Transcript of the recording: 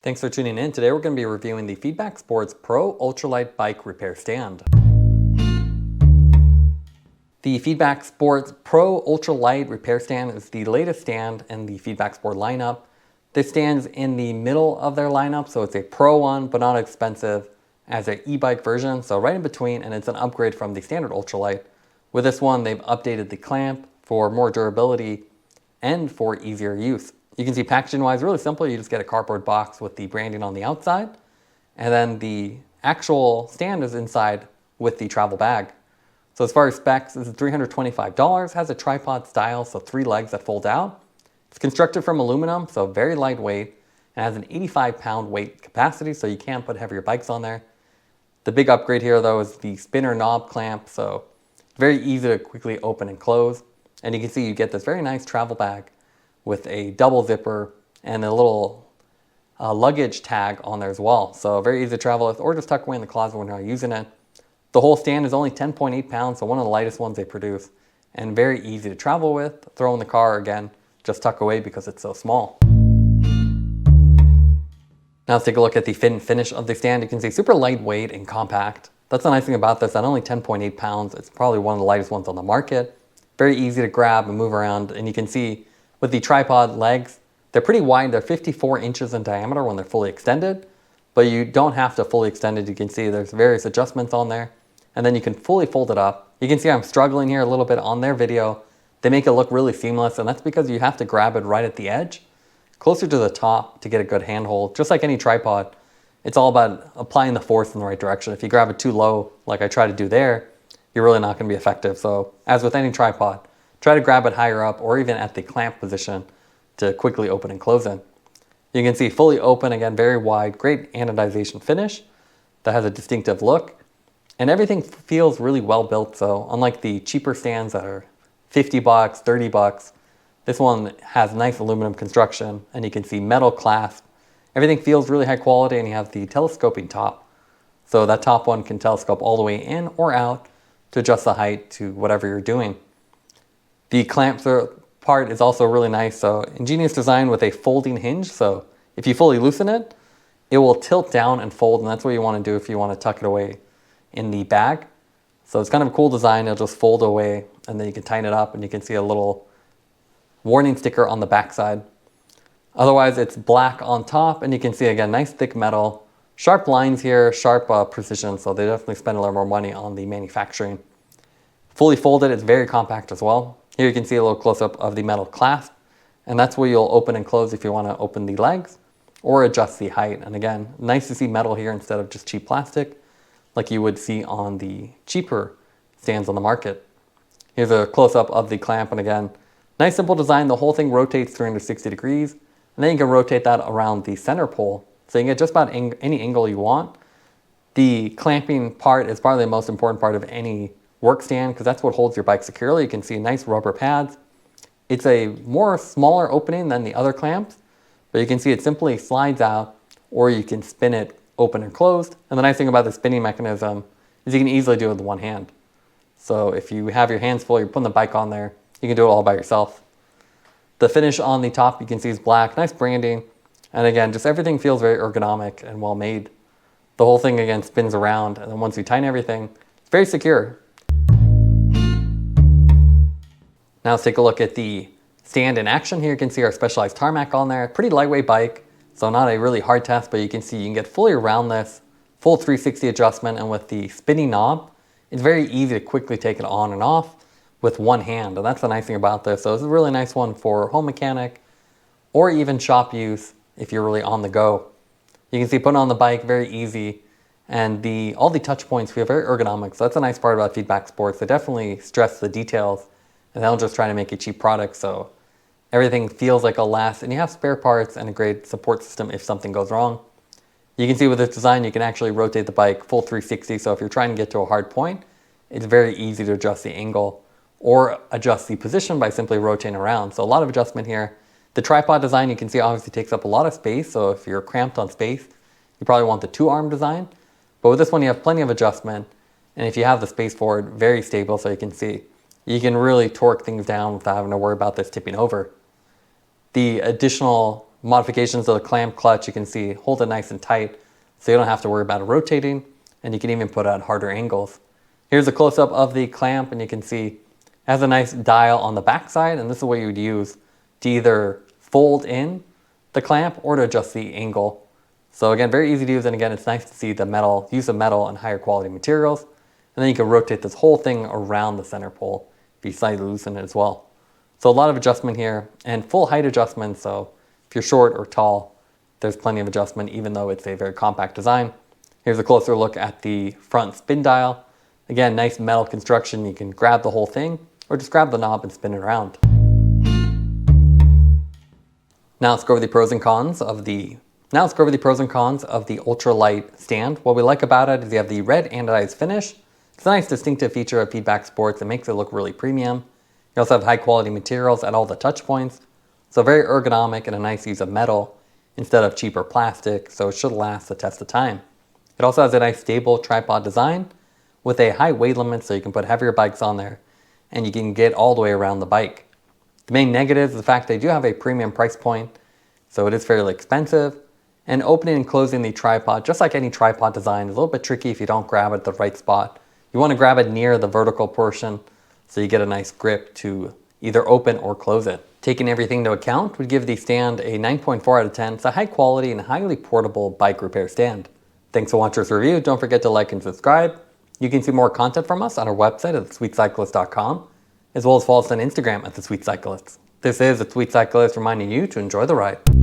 Thanks for tuning in. Today we're going to be reviewing the Feedback Sports Pro Ultralight Bike Repair Stand. The Feedback Sports Pro Ultralight Repair Stand is the latest stand in the Feedback Sport lineup. This stands in the middle of their lineup, so it's a pro one, but not expensive as an e-bike version, so right in between, and it's an upgrade from the standard Ultralight. With this one, they've updated the clamp for more durability and for easier use. You can see packaging-wise, really simple. You just get a cardboard box with the branding on the outside, and then the actual stand is inside with the travel bag. So as far as specs, this is $325, has a tripod style, so 3 legs that fold out. It's constructed from aluminum, so very lightweight, and has an 85-pound weight capacity, so you can put heavier bikes on there. The big upgrade here, though, is the spinner knob clamp, so very easy to quickly open and close. And you can see you get this very nice travel bag with a double zipper and a little luggage tag on there as well. So very easy to travel with, or just tuck away in the closet when you're not using it. The whole stand is only 10.8 pounds, so one of the lightest ones they produce, and very easy to travel with. Throw in the car again, just tuck away because it's so small. Now let's take a look at the fit and finish of the stand. You can see super lightweight and compact. That's the nice thing about this, at only 10.8 pounds, it's probably one of the lightest ones on the market. Very easy to grab and move around, and you can see with the tripod legs, they're pretty wide. They're 54 inches in diameter when they're fully extended, but you don't have to fully extend it. You can see there's various adjustments on there, and then you can fully fold it up. You can see I'm struggling here a little bit on their video. They make it look really seamless, and that's because you have to grab it right at the edge, closer to the top to get a good handhold. Just like any tripod, it's all about applying the force in the right direction. If you grab it too low, like I try to do there, you're really not going to be effective. So as with any tripod, try to grab it higher up or even at the clamp position to quickly open and close it. You can see fully open, again, very wide, great anodization finish that has a distinctive look. And everything feels really well built. So unlike the cheaper stands that are $50, $30, this one has nice aluminum construction, and you can see metal clasp. Everything feels really high quality, and you have the telescoping top. So that top one can telescope all the way in or out to adjust the height to whatever you're doing. The clamp part is also really nice, so ingenious design with a folding hinge, so if you fully loosen it, it will tilt down and fold, and that's what you want to do if you want to tuck it away in the bag. So it's kind of a cool design. It'll just fold away, and then you can tighten it up, and you can see a little warning sticker on the back side. Otherwise, it's black on top, and you can see, again, nice thick metal, sharp lines here, sharp precision, so they definitely spend a little more money on the manufacturing. Fully folded, it's very compact as well. Here you can see a little close-up of the metal clasp, and that's where you'll open and close if you want to open the legs or adjust the height. And again, nice to see metal here instead of just cheap plastic like you would see on the cheaper stands on the market. Here's a close-up of the clamp, and again, nice simple design. The whole thing rotates 360 degrees, and then you can rotate that around the center pole, so you can get just about any angle you want. The clamping part is probably the most important part of any work stand because that's what holds your bike securely. You can see nice rubber pads. It's a more smaller opening than the other clamps, but you can see it simply slides out, or you can spin it open or closed. And the nice thing about the spinning mechanism is you can easily do it with one hand. So if you have your hands full, you're putting the bike on there, you can do it all by yourself. The finish on the top you can see is black, nice branding, and again, just everything feels very ergonomic and well made. The whole thing again spins around, and then once you tighten everything, it's very secure. Now let's take a look at the stand in action. Here you can see our specialized tarmac on there. Pretty lightweight bike, so not a really hard test, but you can see you can get fully around this, full 360 adjustment, and with the spinning knob, it's very easy to quickly take it on and off with one hand, and that's the nice thing about this. So it's a really nice one for home mechanic or even shop use if you're really on the go. You can see putting on the bike, very easy, and all the touch points feel very ergonomic, so that's a nice part about Feedback Sports. They definitely stress the details, and they don't just try to make a cheap product, so everything feels like it'll last, and you have spare parts and a great support system if something goes wrong. You can see with this design, you can actually rotate the bike full 360, so if you're trying to get to a hard point, it's very easy to adjust the angle or adjust the position by simply rotating around. So a lot of adjustment here. The tripod design, you can see, obviously takes up a lot of space, so if you're cramped on space, you probably want the 2-arm design. But with this one, you have plenty of adjustment, and if you have the space for it, very stable, so you can see you can really torque things down without having to worry about this tipping over. The additional Modifications to the clamp clutch, you can see, hold it nice and tight so you don't have to worry about it rotating, and you can even put it at harder angles. Here's a close-up of the clamp, and you can see it has a nice dial on the back side, and this is what you would use to either fold in the clamp or to adjust the angle. So again, very easy to use, and again, it's nice to see the metal, use of metal and higher quality materials. And then you can rotate this whole thing around the center pole if you slightly loosen it as well. So a lot of adjustment here, and full height adjustment, so if you're short or tall, there's plenty of adjustment even though it's a very compact design. Here's a closer look at the front spin dial. Again, nice metal construction. You can grab the whole thing or just grab the knob and spin it around. Now let's go over the pros and cons of the ultralight stand. What we like about it is you have the red anodized finish. It's a nice distinctive feature of Feedback Sports. It makes it look really premium. You also have high quality materials at all the touch points. So very ergonomic and a nice use of metal instead of cheaper plastic, so it should last the test of time. It also has a nice stable tripod design with a high weight limit, so you can put heavier bikes on there and you can get all the way around the bike. The main negative is the fact they do have a premium price point, so it is fairly expensive. And opening and closing the tripod, just like any tripod design, is a little bit tricky if you don't grab it at the right spot. You want to grab it near the vertical portion so you get a nice grip to either open or close it. Taking everything into account, we give the stand a 9.4 out of 10. It's a high quality and highly portable bike repair stand. Thanks for watching this review. Don't forget to like and subscribe. You can see more content from us on our website at thesweetcyclist.com, as well as follow us on Instagram at thesweetcyclist. This is The Sweet Cyclist reminding you to enjoy the ride.